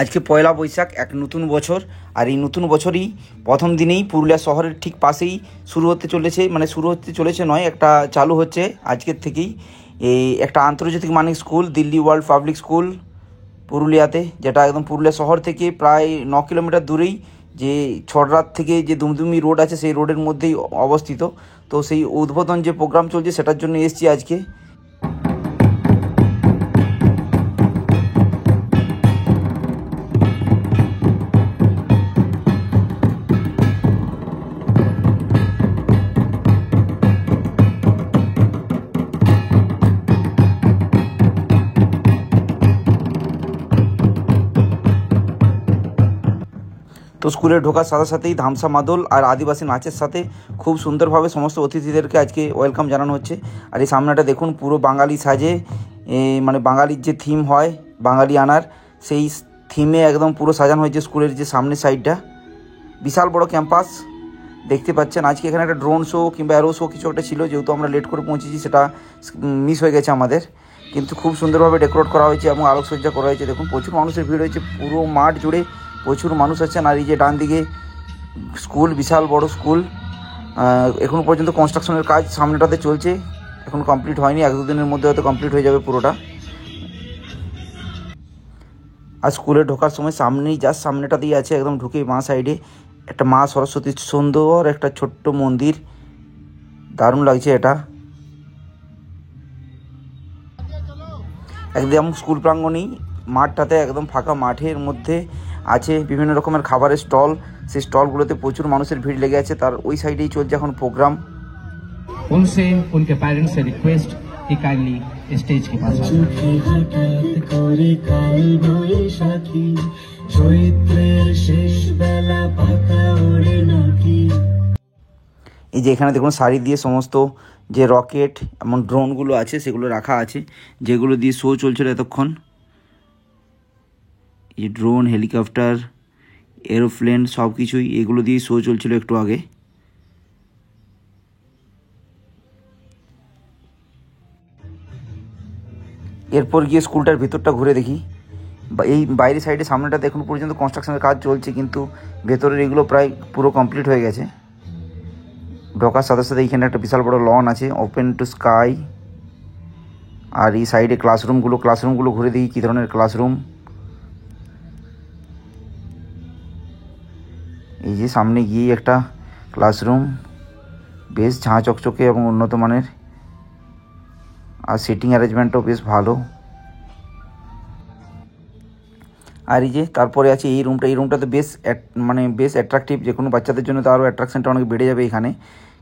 আজকে পয়লা বৈশাখ, এক নতুন বছর। আর এই নতুন বছরই প্রথম দিনেই পুরুলিয়া শহরের ঠিক পাশেই শুরু হতে চলেছে নয়, একটা চালু হচ্ছে আজকের থেকেই এই একটা আন্তর্জাতিক মানের school, Delhi world public school পুরুলিয়াতে, যেটা একদম পুরুলিয়া শহর থেকে প্রায় 9 কিলোমিটার দূরেই, যে ছড়রাত থেকে যে দুমদুমি রোড আছে সেই রোডের মধ্যেই অবস্থিত। তো সেই উদ্বোধন যে প্রোগ্রাম চলছে সেটার জন্য এসেছি আজকে। তো স্কুলে ঢোকার সাথে সাথেই ধামসা মাদল আর আদিবাসী নাচের সাথে খুব সুন্দরভাবে সমস্ত অতিথিদেরকে আজকে ওয়েলকাম জানানো হচ্ছে। আর এই সামনেটা দেখুন, পুরো বাঙালি সাজে, মানে বাঙালির যে থিম হয় বাঙালি আনার, সেই থিমে একদম পুরো সাজানো হয়েছে স্কুলের যে সামনের সাইডটা। বিশাল বড় ক্যাম্পাস দেখতে পাচ্ছেন। আজকে এখানে একটা ড্রোন শো কিংবা অ্যারো শো কিছু একটা ছিল, যেহেতু আমরা লেট করে পৌঁছেছি সেটা মিস হয়ে গেছে আমাদের, কিন্তু খুব সুন্দরভাবে ডেকোরেট করা হয়েছে এবং আলোকসজ্জা করা হয়েছে। দেখুন প্রচুর মানুষের ভিড় হয়েছে, পুরো মাঠ জুড়ে প্রচুর মানুষ আছেন। আর এই যে ডান দিকে স্কুল, বিশাল বড় স্কুল, এখনও পর্যন্ত কনস্ট্রাকশনের কাজ সামনেটাতে চলছে, এখন কমপ্লিট হয়নি, 1-2 দিনের মধ্যে হয়তো কমপ্লিট হয়ে যাবে পুরোটা। আর স্কুলে ঢোকার সময় সামনেই, জাস্ট সামনেটা দিয়ে আছে, একদম ঢুকে বাঁ সাইডে একটা মা সরস্বতীর সুন্দর একটা ছোট্ট মন্দির, দারুণ লাগছে এটা। একদম স্কুল প্রাঙ্গণেই মাঠটাতে, একদম ফাঁকা মাঠের মধ্যে আছে বিভিন্ন রকমের খাবারের স্টল। সেই স্টলগুলোতে প্রচুর মানুষের ভিড় লেগে আছে। তার ওই সাইডেই চলছে এখন প্রোগ্রাম। उनसे उनके पेरेंट्स से रिक्वेस्ट कि काइंडली स्टेज के पास এই যে এখানে দেখুন শাড়ি দিয়ে সমস্ত যে রকেট এমন ড্রোনগুলো আছে সেগুলো রাখা আছে, যেগুলো দিয়ে শো চলছিল এতক্ষণ। এই ড্রোন, হেলিকপ্টার, এরোপ্লেন সব কিছুই এগুলো দিয়ে শো চলছিল একটু আগে। এরপর গিয়ে স্কুলটার ভিতরটা ঘুরে দেখি। এই বাইরের সাইডে সামনেটাতে এখন পর্যন্ত কনস্ট্রাকশনের কাজ চলছে, কিন্তু ভেতরের এগুলো প্রায় পুরো কমপ্লিট হয়ে গেছে। ঢোকার সাথে সাথে এইখানে একটা বিশাল বড় লন আছে, ওপেন টু স্কাই। আর এই সাইডে ক্লাসরুমগুলো ঘুরে দেখি কী ধরনের ক্লাসরুম। এই যে সামনে গিয়ে একটা ক্লাসরুম, বেশ ঝাঁ চকচকে এবং উন্নত মানের, আর সিটিং অ্যারেঞ্জমেন্টও বেশ ভালো। আর এই যে তারপরে আছে এই রুমটাতে বেশ বেশ অ্যাট্রাকটিভ, যে কোনো বাচ্চাদের জন্য তো আরও অ্যাট্রাকশনটা অনেক বেড়ে যাবে এখানে।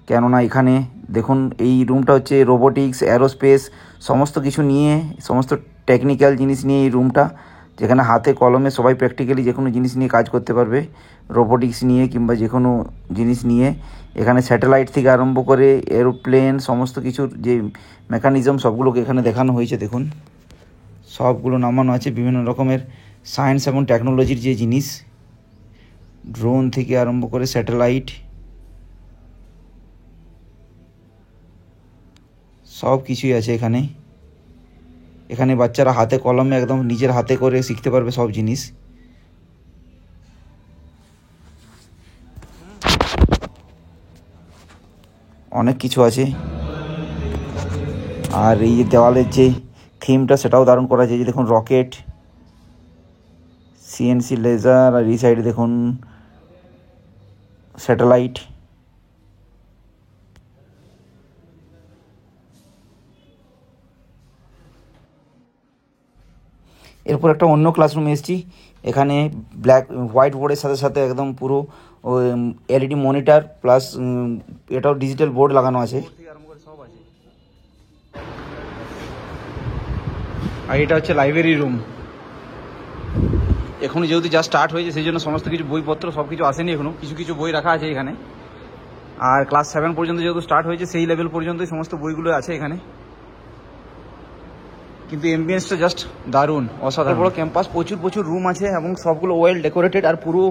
কেননা এখানে দেখুন এই রুমটা হচ্ছে রোবোটিক্স, অ্যারোস্পেস সমস্ত কিছু নিয়ে, সমস্ত টেকনিক্যাল জিনিস নিয়ে এই রুমটা, যেখানে হাতে কলমে সবাই প্র্যাকটিক্যালি যে কোনো জিনিস নিয়ে কাজ করতে পারবে, রোবোটিক্স নিয়ে কিংবা যে কোনো জিনিস নিয়ে। এখানে স্যাটেলাইট থেকে আরম্ভ করে এরোপ্লেন সমস্ত কিছুর যে মেকানিজম সবগুলোকে এখানে দেখানো হয়েছে। দেখুন সবগুলো নামানো আছে, বিভিন্ন রকমের সায়েন্স এবং টেকনোলজির যে জিনিস, ড্রোন থেকে আরম্ভ করে স্যাটেলাইট সব কিছুই আছে এখানে। এখানে বাচ্চারা হাতে কলমে একদম নিজের হাতে করে শিখতে পারবে সব জিনিস। অনেক কিছু আছে। আর এই যে দেওয়ালের যে থিমটা সেটাও দারুণ করা আছে। যে দেখুন রকেট, সিএনসি লেজার, আর এই সাইডে দেখুন স্যাটেলাইট। এরপর একটা অন্য ক্লাসরুমে এসেছি। এখানে হোয়াইট বোর্ডের সাথে সাথে একদম পুরো এলইডি মনিটর প্লাস এটাও ডিজিটাল বোর্ড লাগানো আছে। আর এটা হচ্ছে লাইব্রেরি রুম। এখনই যেহেতু যা স্টার্ট হয়েছে সেই জন্য সমস্ত কিছু বইপত্র সব কিছু আসেনি এখনও, কিছু কিছু বই রাখা আছে এখানে। আর ক্লাস 7 পর্যন্ত যেহেতু স্টার্ট হয়েছে সেই লেভেল পর্যন্তই সমস্ত বইগুলো আছে এখানে। কিন্তু এমবিএসটা জাস্ট দারুণ, অসাধারণ বড় ক্যাম্পাস, প্রচুর রুম আছে এবং সবগুলো ওয়েল ডেকোরেটেড। আর পুরো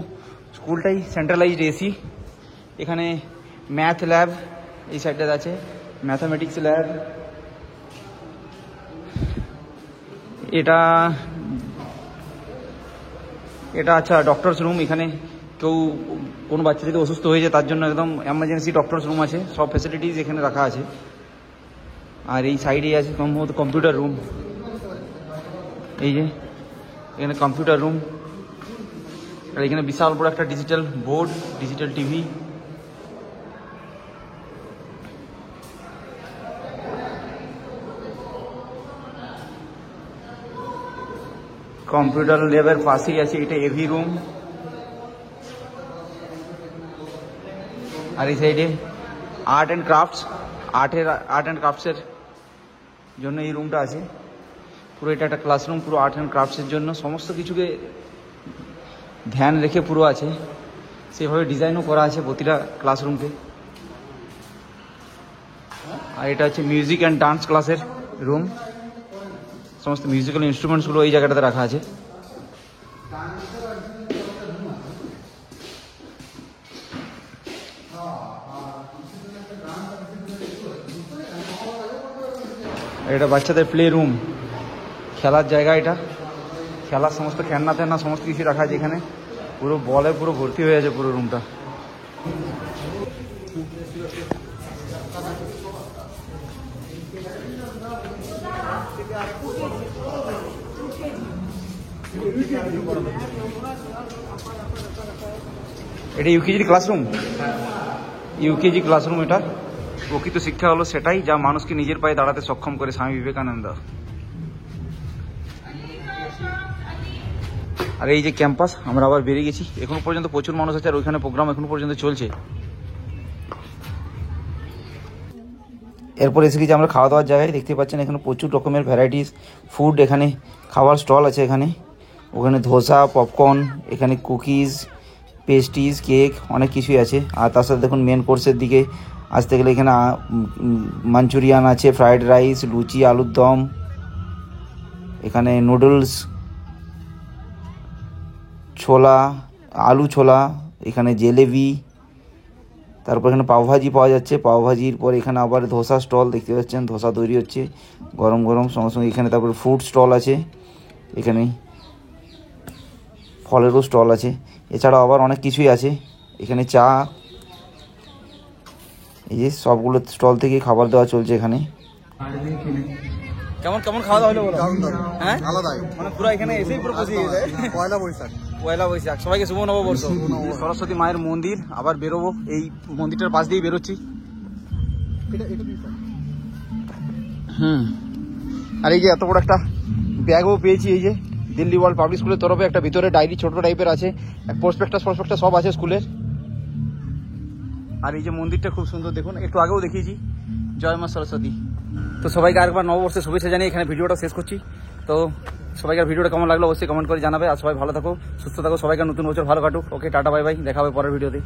স্কুলটাই সেন্ট্রালাইজড এসি। এখানে ম্যাথ ল্যাব এই সাইডটাতে আছে, ম্যাথামেটিক্স ল্যাব। এটা এটা আচ্ছা ডক্টরস রুম। এখানে কেউ কোনো বাচ্চা যদি অসুস্থ হয়ে যায় তার জন্য একদম এমার্জেন্সি ডক্টরস রুম আছে, সব ফ্যাসিলিটিস এখানে রাখা আছে। আর এই সাইডেই আছে সম্ভবত কম্পিউটার রুম। এই যে এখানে কম্পিউটার রুম, আর এখানে বিশাল বড় একটা digital board, digital TV. Computer ল্যাবের পাশেই আছে এটা এভি রুম। আর এই সাইডে আর্ট অ্যান্ড ক্রাফটসের জন্য এই রুমটা আছে। পুরো এটা একটা ক্লাসরুম, পুরো আর্ট অ্যান্ড ক্রাফটসের জন্য সমস্ত কিছুকে ধ্যান রেখে পুরো আছে, সেভাবে ডিজাইনও করা আছে প্রতিটা ক্লাসরুমকে। আর এটা হচ্ছে মিউজিক অ্যান্ড ডান্স ক্লাসের রুম, সমস্ত মিউজিক্যাল ইনস্ট্রুমেন্টসগুলো এই জায়গাটাতে রাখা আছে। এটা বাচ্চাদের প্লে রুম, খেলার জায়গা। এটা খেলার সমস্ত খেলনা টেলনা সমস্ত কিছু রাখা আছে এখানে। পুরো বলে পুরো ভর্তি হয়ে আছে পুরো রুমটা। এটা ইউকেজি ক্লাসরুম, ইউকেজি ক্লাসরুম। এটা প্রকৃত শিক্ষা হলো সেটাই যা মানুষকে নিজের পায়ে দাঁড়াতে সক্ষম করে, স্বামী বিবেকানন্দ। আর এই যে ক্যাম্পাস, আমরা আবার বেরিয়ে গেছি। এখনো পর্যন্ত প্রচুর মানুষ আছে আর ওইখানে প্রোগ্রাম এখনো পর্যন্ত চলছে। এরপর এসে গেছি আমরা খাওয়া দাওয়ার জায়গায়। দেখতে পাচ্ছেন এখানে প্রচুর রকমের ভ্যারাইটিস ফুড, এখানে খাবার স্টল আছে। ওখানে ধোসা, পপকর্ন, এখানে কুকিজ, পেস্ট্রিজ, কেক, অনেক কিছুই আছে। আর তার সাথে দেখুন মেন কোর্সের দিকে আসতে গেলে এখানে মাঞ্চুরিয়ান আছে, ফ্রাইড রাইস, লুচি, আলুর দম, এখানে নুডলস, ছোলা, আলু ছোলা, এখানে জিলেবি, তারপর এখানে পাওভাজি পাওয়া যাচ্ছে। পাওভাজির পর এখানে আবার ধোসা স্টল দেখতে পাচ্ছেন, ধোসা তৈরি হচ্ছে গরম গরম সঙ্গে সঙ্গে। এখানে তারপরে ফ্রুট স্টল আছে, এখানে ফলেরও স্টল আছে। এছাড়াও আবার অনেক কিছুই আছে এখানে, চা, এই যে সবগুলো স্টল থেকে খাবার দেওয়া চলছে এখানে। কেমন কেমন খাওয়া দাওয়া হলো বলো? হ্যাঁ আলাদাই, মানে পুরো এখানে এসেই পুরো বসে গেছে। পয়লা বৈশাখ, সবাইকে শুভ নববর্ষ। সরস্বতী মায়ের মন্দির, আবার বেরোবো, এই মন্দিরটার পাশ দিয়ে বেরোচ্ছি। আর এই যে এত বড় একটা ব্যাগও পেয়েছি, এই যে দিল্লি ওয়ার্ল্ড পাবলিক স্কুলের তরফে একটা ভিতরে ডায়েরি ছোট টাইপের আছে, প্রসপেক্টাস সব আছে স্কুলের। আর এই যে মন্দিরটা খুব সুন্দর, দেখুন একটু আগেও দেখিয়েছি। জয় মা সরস্বতী। তো সবাইকে আরেকবার নববর্ষের শুভেচ্ছা জানিয়ে এখানে ভিডিওটা শেষ করছি। তো সবাইকার ভিডিওটা কেমন লাগলো অবশ্যই কমেন্ট করে জানাবে। আর সবাই ভালো থাকো, সুস্থ থাকো, সবাইকার নতুন বছর ভালো কাটুক। ওকে, টাটা, বাই বাই, দেখা হবে পরের ভিডিওতে।